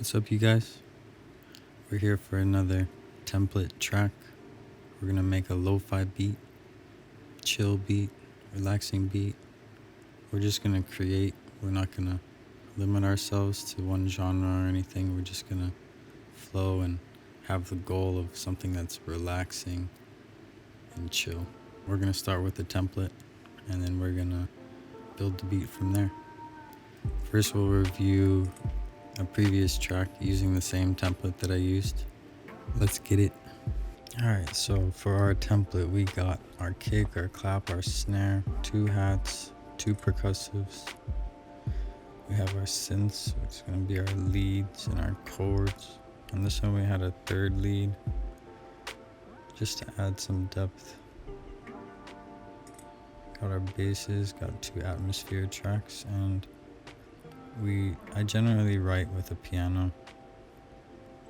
What's up, you guys? We're here for another template track. We're gonna make a lo-fi beat, chill beat, relaxing beat. We're just gonna create. We're not gonna limit ourselves to one genre or anything. We're just gonna flow and have the goal of something that's relaxing and chill. We're gonna start with the template and then we're gonna build the beat from there. First, we'll review a previous track using the same template that I used. Let's get it. Alright, so for our template, we got our kick, our clap, our snare, 2 hats, 2 percussives. We have our synths, which is going to be our leads and our chords. On this one, we had a 3rd lead, just to add some depth. Got our basses, got 2 atmosphere tracks, and I generally write with a piano,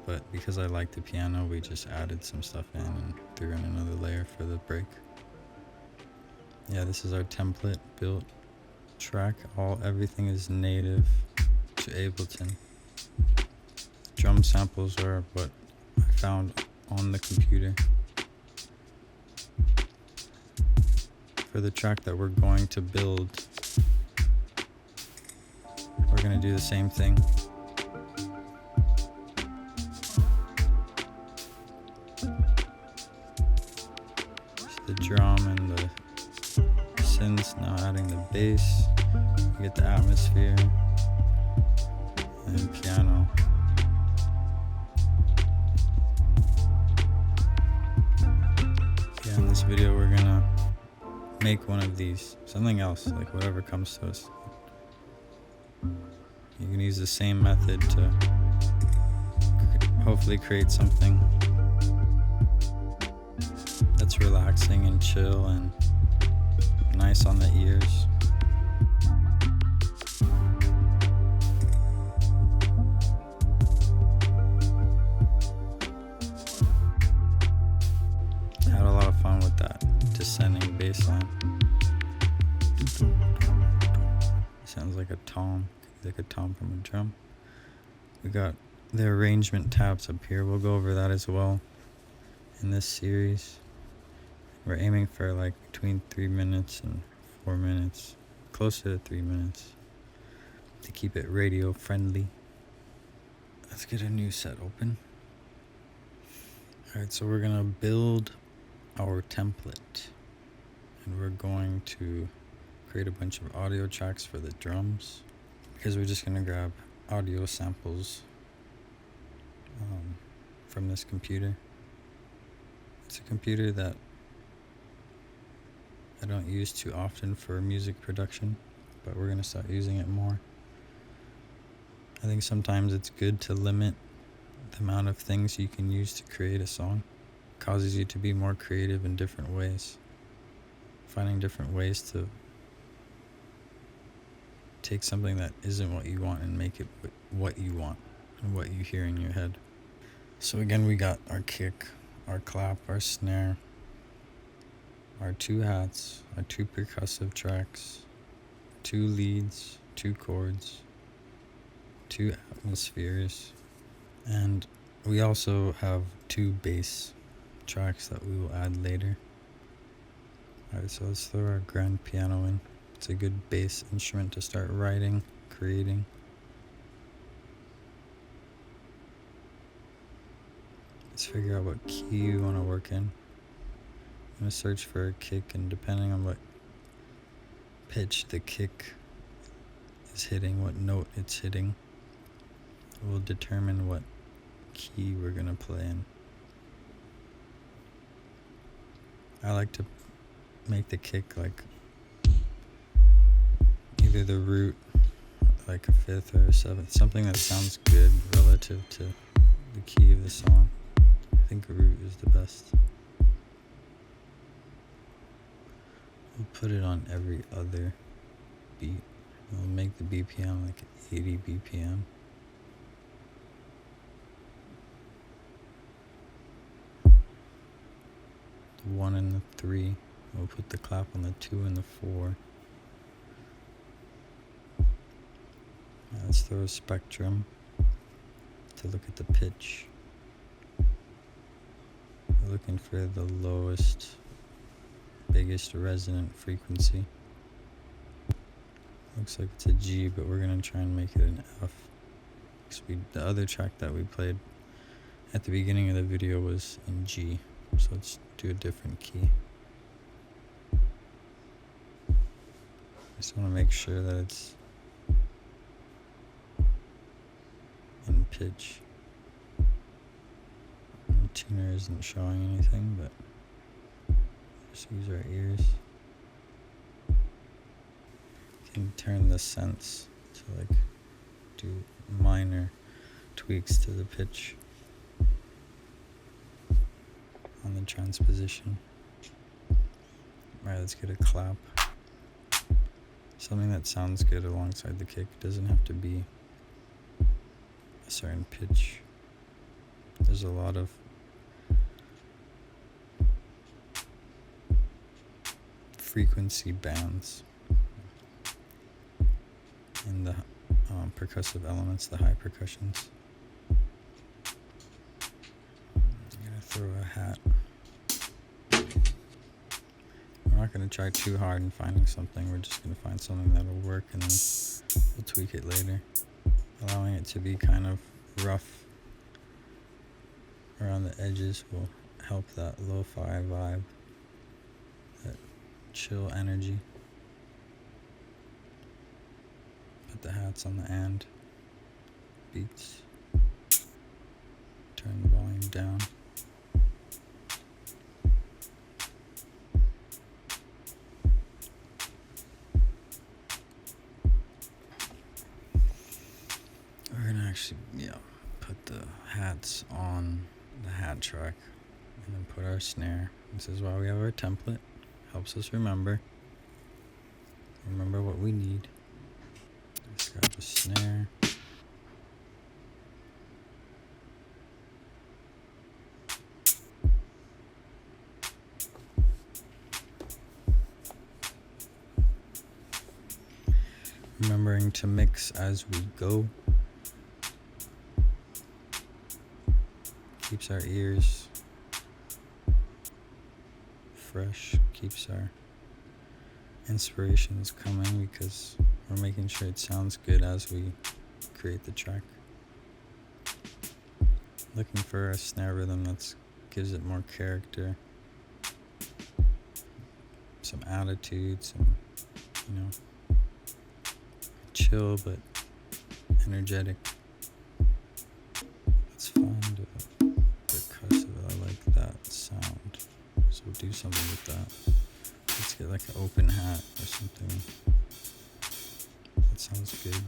but because I like the piano, we just added some stuff in and threw in another layer for the break. Yeah, this is our template built track. Everything is native to Ableton. Drum samples are what I found on the computer. For the track that we're going to build, we're going to do the same thing. The drum and the synths, now adding the bass. We get the atmosphere and piano. Yeah, in this video we're gonna make one of these, something else, like whatever comes to us. You can use the same method to hopefully create something that's relaxing and chill and nice on the ears. I had a lot of fun with that descending bass line. Sounds like a tom, like a tom from a drum. We got the arrangement tabs up here. We'll go over that as well in this series. We're aiming for like between 3 minutes and 4 minutes, closer to 3 minutes, to keep it radio friendly. Let's get a new set open. Alright, so we're gonna build our template, and we're going to create a bunch of audio tracks for the drums, because we're just gonna grab audio samples from this computer. It's a computer that I don't use too often for music production, but we're gonna start using it more. I think sometimes it's good to limit the amount of things you can use to create a song. It causes you to be more creative in different ways. Finding different ways to take something that isn't what you want and make it what you want and what you hear in your head. So again, we got our kick, our clap, our snare, our 2 hats, our 2 percussive tracks, 2 leads, 2 chords, 2 atmospheres, and we also have 2 bass tracks that we will add later. Alright, so let's throw our grand piano in. It's a good bass instrument to start writing, creating. Let's figure out what key you want to work in. I'm going to search for a kick, and depending on what pitch the kick is hitting, what note it's hitting, will determine what key we're going to play in. I like to make the kick like either the root, like a 5th or a 7th, something that sounds good relative to the key of the song. I think a root is the best. We'll put it on every other beat. We'll make the BPM like 80 BPM. The 1 and the 3. We'll put the clap on the 2 and the 4. Let's throw a spectrum. to look at the pitch. We're looking for the lowest, biggest resonant frequency. Looks like it's a G, but we're gonna try and make it an F. The other track that we played at the beginning of the video was in G, so let's do a different key. Just want to make sure that it's in pitch. The tuner isn't showing anything, but just use our ears. Can turn the synths to like do minor tweaks to the pitch on the transposition. Alright, let's get a clap. Something that sounds good alongside the kick. Doesn't have to be a certain pitch. There's a lot of frequency bands in the percussive elements, the high percussions. I'm gonna throw a hat. We're not gonna try too hard in finding something. We're just gonna find something that'll work, and then we'll tweak it later. Allowing it to be kind of rough around the edges will help that lo-fi vibe, that chill energy. Put the hats on the and beats. Turn the volume down. We're gonna actually, put the hats on the hat track and then put our snare. This is why we have our template. Helps us remember what we need. Let's grab the snare. Remembering to mix as we go. Keeps our ears fresh, keeps our inspirations coming because we're making sure it sounds good as we create the track. Looking for a snare rhythm that gives it more character, some attitude, some, chill but energetic. Let's find a percussive. I like that sound, so we'll do something with that. Let's get like an open hat or something. That sounds good.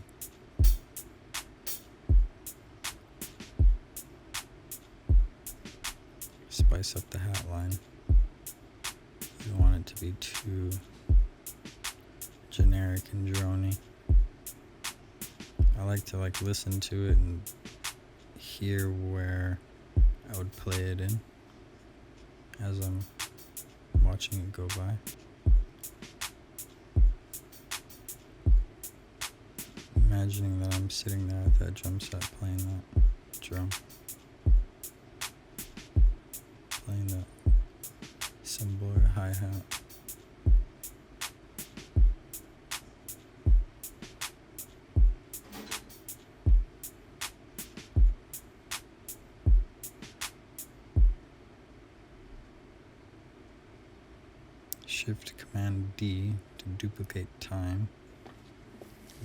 Spice up the hat line. We don't want it to be too generic and drony. I like to listen to it and hear where I would play it in as I'm watching it go by. Imagining that I'm sitting there at that drum set playing that drum. Playing that cymbal or hi-hat. Shift Command D to duplicate time.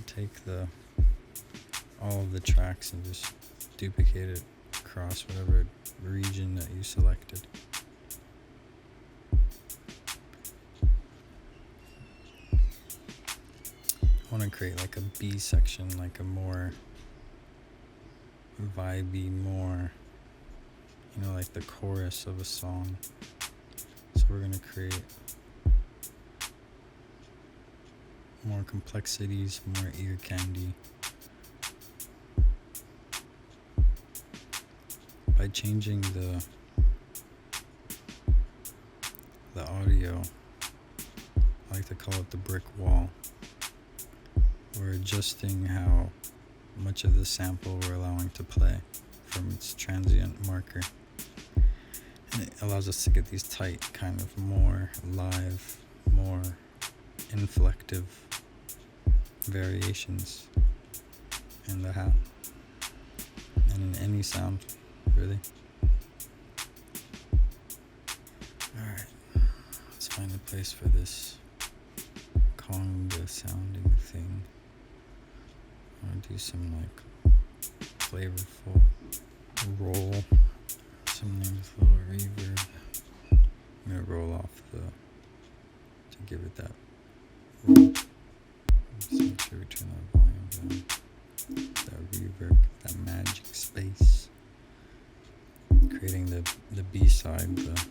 Take all of the tracks and just duplicate it across whatever region that you selected. I want to create like a B section, like a more vibey, more, like the chorus of a song. So we're going to create more complexities, more ear candy. By changing the audio, I like to call it the brick wall. We're adjusting how much of the sample we're allowing to play from its transient marker. And it allows us to get these tight, kind of more live, more inflective variations in the hat and in any sound, really. Alright, let's find a place for this conga sounding thing. I'm gonna do some like flavorful roll, something with a little reverb. I'm gonna roll off to give it that roll. Just make sure we turn that volume down. That reverb, that magic space. Creating the B-side, the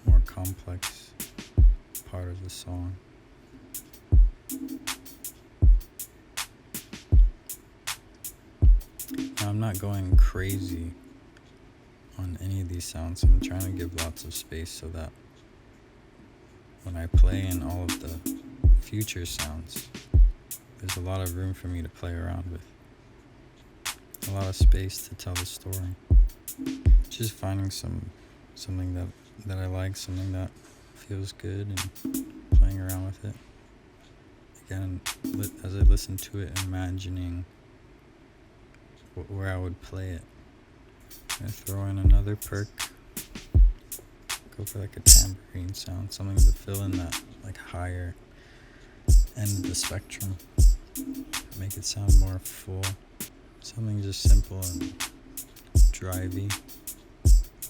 more complex part of the song. Now, I'm not going crazy on any of these sounds. I'm trying to give lots of space so that when I play in all of the future sounds, there's a lot of room for me to play around with. A lot of space to tell the story. Just finding something that I like, something that feels good, and playing around with it. Again, as I listen to it, imagining where I would play it. I'm gonna throw in another perc. Go for like a tambourine sound, something to fill in that like higher end of the spectrum. Make it sound more full. Something just simple and drivey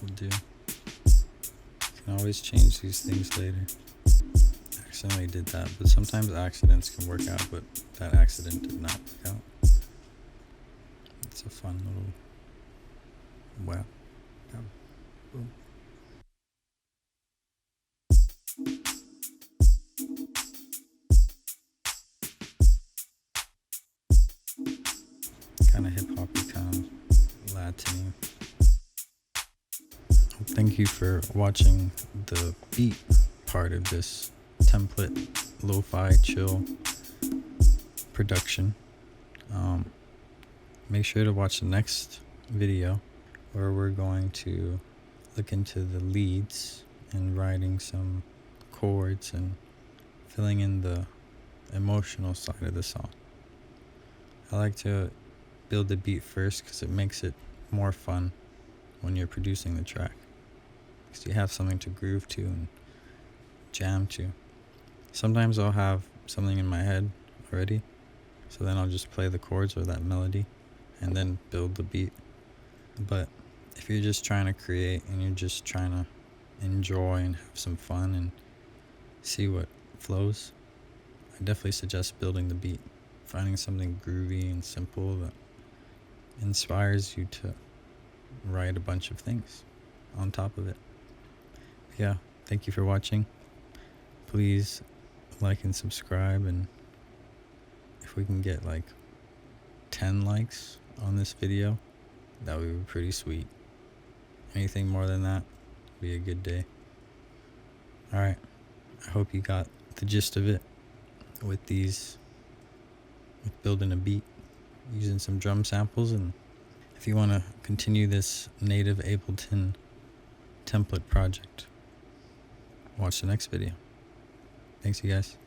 will do. You can always change these things later. I accidentally did that, but sometimes accidents can work out, but that accident did not work out. It's a fun little wow. Boom. Kind of hip-hoppy, kind of Latin. Thank you for watching the beat part of this template lo-fi chill production. Make sure to watch the next video where we're going to look into the leads and writing some chords and filling in the emotional side of the song. I like to build the beat first because it makes it more fun when you're producing the track, because you have something to groove to and jam to. Sometimes I'll have something in my head already, so then I'll just play the chords or that melody and then build the beat. But if you're just trying to create and you're just trying to enjoy and have some fun and see what flows, I definitely suggest building the beat, finding something groovy and simple that inspires you to write a bunch of things on top of it. Yeah, thank you for watching. Please like and subscribe, and if we can get like 10 likes on this video, that would be pretty sweet. Anything more than that would be a good day. Alright, I hope you got the gist of it with building a beat using some drum samples. And if you want to continue this native Ableton template project, watch the next video. Thanks, you guys.